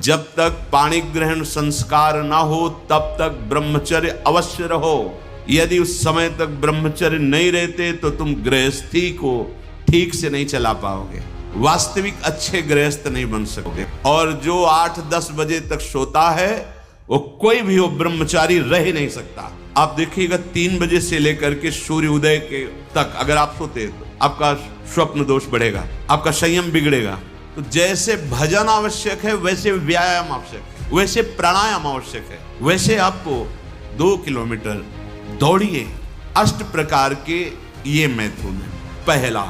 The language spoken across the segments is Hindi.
जब तक पाणी ग्रहण संस्कार ना हो तब तक ब्रह्मचर्य अवश्य रहो। यदि उस समय तक ब्रह्मचर्य नहीं रहते तो तुम गृहस्थी को ठीक से नहीं चला पाओगे, वास्तविक अच्छे गृहस्थ नहीं बन सकते। और जो 8-10 बजे तक सोता है वो कोई भी हो ब्रह्मचारी रह ही नहीं सकता। आप देखिएगा 3 बजे से लेकर के सूर्य उदय के तक अगर आप सोते तो आपका स्वप्न दोष बढ़ेगा, आपका संयम बिगड़ेगा। तो जैसे भजन आवश्यक है वैसे व्यायाम आवश्यक है, वैसे प्राणायाम आवश्यक है, वैसे आपको 2 किलोमीटर दौड़िए। 8 प्रकार के ये मैथुन है। पहला,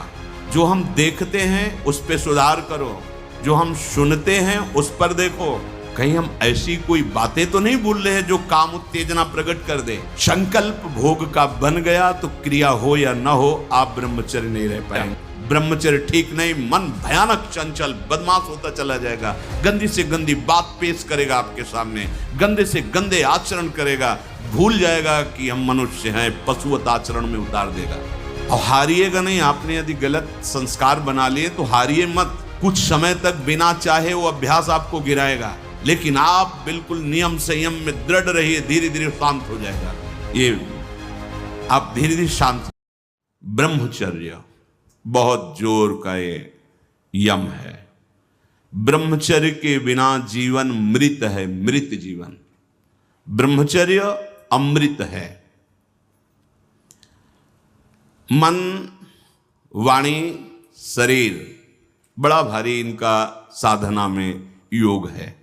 जो हम देखते हैं उस पे सुधार करो, जो हम सुनते हैं उस पर देखो, कहीं हम ऐसी कोई बातें तो नहीं भूल रहे हैं जो काम उत्तेजना प्रकट कर दे। संकल्प भोग का बन गया तो क्रिया हो या ना हो आप ब्रह्मचर्य नहीं रह पाएंगे। ब्रह्मचर्य ठीक नहीं, मन भयानक चंचल बदमाश होता चला जाएगा, गंदी से गंदी बात पेश करेगा आपके सामने, गंदे से गंदे आचरण करेगा, भूल जाएगा कि हम मनुष्य हैं, पशुवत आचरण में उतार देगा। और हारिएगा नहीं। आपने यदि गलत संस्कार बना लिए तो हारिए मत। कुछ समय तक बिना चाहे वो अभ्यास आपको गिराएगा, लेकिन आप बिल्कुल नियम संयम में दृढ़ रहिए, धीरे धीरे शांत हो जाएगा। ये आप धीरे धीरे शांत। ब्रह्मचर्य बहुत जोर का ये यम है। ब्रह्मचर्य के बिना जीवन मृत है, मृत जीवन। ब्रह्मचर्य अमृत है। मन, वाणी, शरीर बड़ा भारी इनका साधना में योग है।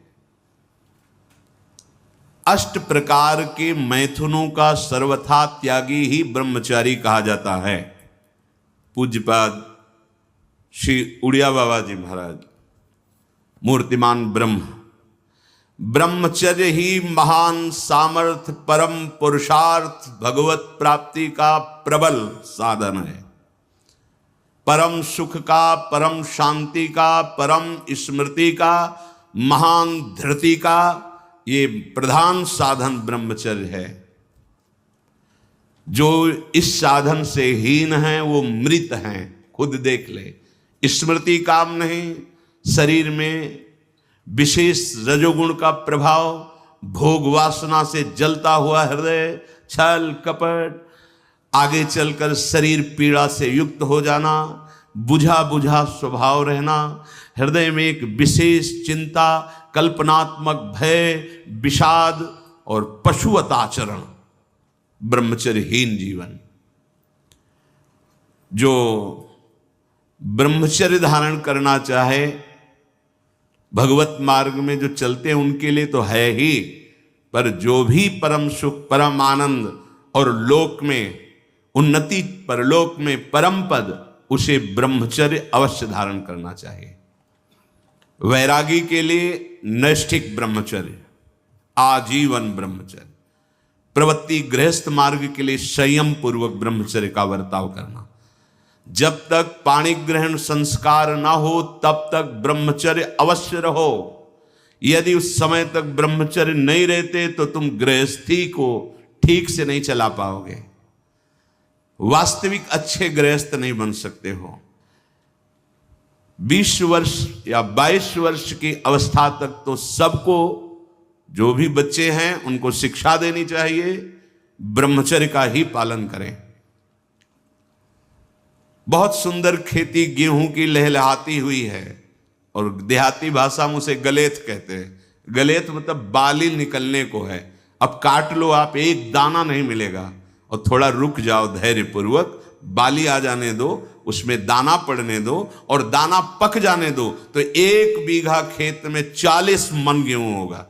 8 प्रकार के मैथुनों का सर्वथा त्यागी ही ब्रह्मचारी कहा जाता है। पूज्यपाद श्री उड़िया बाबा जी महाराज, मूर्तिमान ब्रह्म, ब्रह्मचर्य ही महान सामर्थ्य, परम पुरुषार्थ, भगवत प्राप्ति का प्रबल साधन है। परम सुख का, परम शांति का, परम स्मृति का, महान धृति का ये प्रधान साधन ब्रह्मचर्य है। जो इस साधन से हीन है वो मृत हैं, खुद देख ले। स्मृति काम नहीं, शरीर में विशेष रजोगुण का प्रभाव, भोग वासना से जलता हुआ हृदय, छल कपट, आगे चलकर शरीर पीड़ा से युक्त हो जाना, बुझा बुझा स्वभाव रहना, हृदय में एक विशेष चिंता, कल्पनात्मक भय, विषाद और पशुवत आचरण, ब्रह्मचर्यहीन जीवन। जो ब्रह्मचर्य धारण करना चाहे, भगवत मार्ग में जो चलते हैं उनके लिए तो है ही, पर जो भी परम सुख, परम आनंद और लोक में उन्नति, परलोक में परम पद, उसे ब्रह्मचर्य अवश्य धारण करना चाहिए। वैरागी के लिए नैष्ठिक ब्रह्मचर्य, आजीवन ब्रह्मचर्य। प्रवृत्ति गृहस्थ मार्ग के लिए संयम पूर्वक ब्रह्मचर्य का बर्ताव करना। जब तक पाणी ग्रहण संस्कार ना हो तब तक ब्रह्मचर्य अवश्य रहो। यदि उस समय तक ब्रह्मचर्य नहीं रहते तो तुम गृहस्थी को ठीक से नहीं चला पाओगे, वास्तविक अच्छे गृहस्थ नहीं बन सकते हो। 20 वर्ष या 22 वर्ष की अवस्था तक तो सबको, जो भी बच्चे हैं उनको शिक्षा देनी चाहिए, ब्रह्मचर्य का ही पालन करें। बहुत सुंदर खेती गेहूं की लहलहाती हुई है, और देहाती भाषा में उसे गलेत कहते हैं। गलेत मतलब बाली निकलने को है। अब काट लो आप, एक दाना नहीं मिलेगा, और थोड़ा रुक जाओ धैर्य पूर्वक, बाली आ जाने दो, उसमें दाना पड़ने दो और दाना पक जाने दो, तो 1 बीघा खेत में 40 मन गेहूं होगा।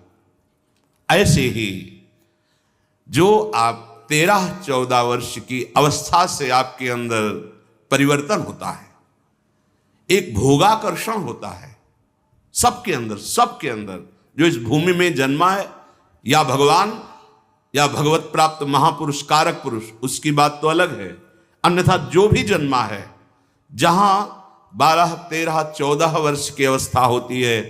ऐसे ही जो आप 13-14 वर्ष की अवस्था से आपके अंदर परिवर्तन होता है, एक भोगाकर्षण होता है सबके अंदर जो इस भूमि में जन्मा है, या भगवान या भगवत प्राप्त महापुरुष कारक पुरुष, उसकी बात तो अलग है। अन्यथा जो भी जन्मा है, जहां 12, 13, 14 वर्ष की अवस्था होती है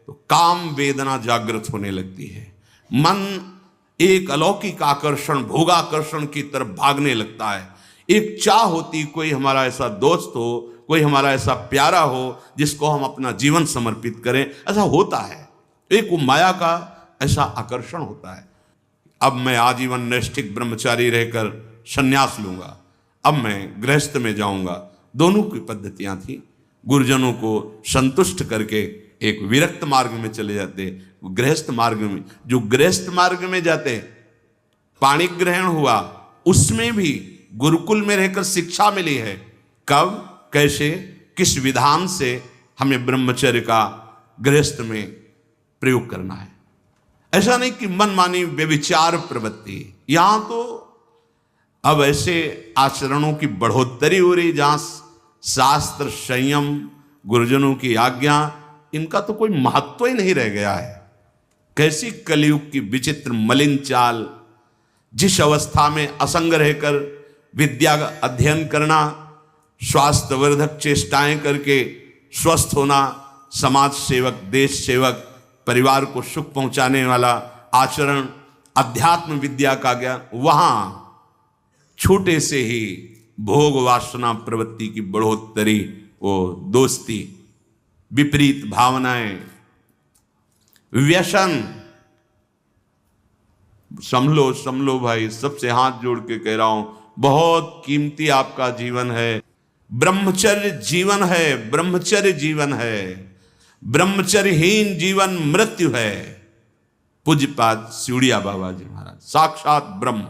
तो काम वेदना जागृत होने लगती है। मन एक अलौकिक आकर्षण, भोगाकर्षण की तरफ भागने लगता है। एक चाह होती, कोई हमारा ऐसा दोस्त हो, कोई हमारा ऐसा प्यारा हो जिसको हम अपना जीवन समर्पित करें। ऐसा होता है, एक वो माया का ऐसा आकर्षण होता है। अब मैं आजीवन नैष्ठिक ब्रह्मचारी रहकर संन्यास लूंगा, अब मैं गृहस्थ में जाऊंगा। दोनों की पद्धतियां थी। गुरुजनों को संतुष्ट करके एक विरक्त मार्ग में चले जाते, गृहस्थ मार्ग में। जो गृहस्थ मार्ग में जाते, पाणी ग्रहण हुआ, उसमें भी गुरुकुल में रहकर शिक्षा मिली है। कब, कैसे, किस विधान से हमें ब्रह्मचर्य का गृहस्थ में प्रयोग करना है। ऐसा नहीं कि मनमानी व्यभिचार प्रवृत्ति। यहां तो अब ऐसे आचरणों की बढ़ोतरी हो रही जहां शास्त्र, संयम, गुरुजनों की आज्ञा, इनका तो कोई महत्व ही नहीं रह गया है। कैसी कलयुग की विचित्र मलिन चाल। जिस अवस्था में असंग रहकर विद्या का अध्ययन करना, स्वास्थ्यवर्धक चेष्टाएं करके स्वस्थ होना, समाज सेवक, देश सेवक, परिवार को सुख पहुंचाने वाला आचरण, अध्यात्म विद्या का ज्ञान, वहां छोटे से ही भोग वासना प्रवृत्ति की बढ़ोतरी, वो दोस्ती, विपरीत भावनाएं, व्यसन। समलो भाई, सबसे हाथ जोड़ के कह रहा हूं, बहुत कीमती आपका जीवन है। ब्रह्मचर्य जीवन है, ब्रह्मचर्य जीवन है। ब्रह्मचर्यहीन जीवन मृत्यु है। पूज्यपाद सिउड़िया बाबा जी महाराज, साक्षात ब्रह्म।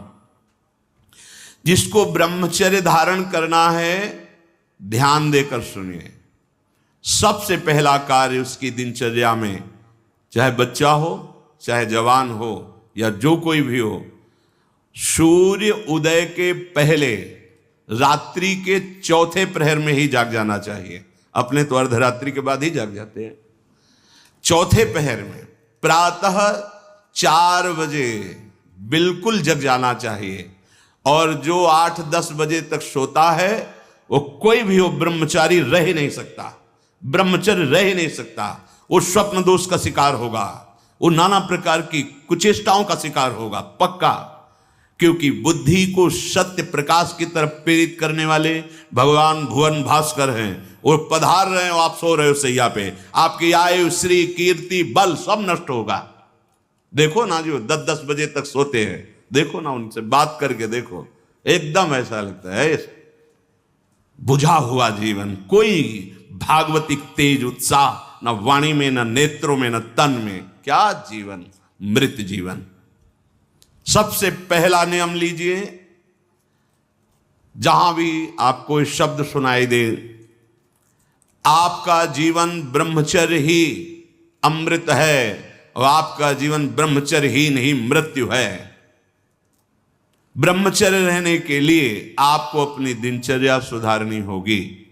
जिसको ब्रह्मचर्य धारण करना है, ध्यान देकर सुनिए। सबसे पहला कार्य उसकी दिनचर्या में, चाहे बच्चा हो, चाहे जवान हो, या जो कोई भी हो, सूर्य उदय के पहले रात्रि के चौथे प्रहर में ही जाग जाना चाहिए। अपने तो अर्धरात्रि के बाद ही जाग जाते हैं। चौथे पहर में प्रातः 4 बजे बिल्कुल जग जाना चाहिए। और जो 8-10 बजे तक सोता है, वो कोई भी हो, ब्रह्मचारी रह ही नहीं सकता, ब्रह्मचर्य रह ही नहीं सकता। वो स्वप्न दोष का शिकार होगा, वो नाना प्रकार की कुचेष्टाओं का शिकार होगा, पक्का। क्योंकि बुद्धि को सत्य प्रकाश की तरफ प्रेरित करने वाले भगवान भुवन भास्कर हैं। वो पधार रहे हो, आप सो रहे हो सैया पे, आपकी आयु, श्री, कीर्ति, बल सब नष्ट होगा। देखो ना, जो 10-10 बजे तक सोते हैं, देखो ना, उनसे बात करके देखो, एकदम ऐसा लगता है बुझा हुआ जीवन, कोई भागवतिक तेज उत्साह न वाणी में, न नेत्रों में, न तन में। क्या जीवन, मृत जीवन। सबसे पहला नियम लीजिए, जहां भी आपको शब्द सुनाई दे, आपका जीवन ब्रह्मचर्य ही अमृत है और आपका जीवन ब्रह्मचर्य ही नहीं मृत्यु है। ब्रह्मचर्य रहने के लिए आपको अपनी दिनचर्या सुधारनी होगी।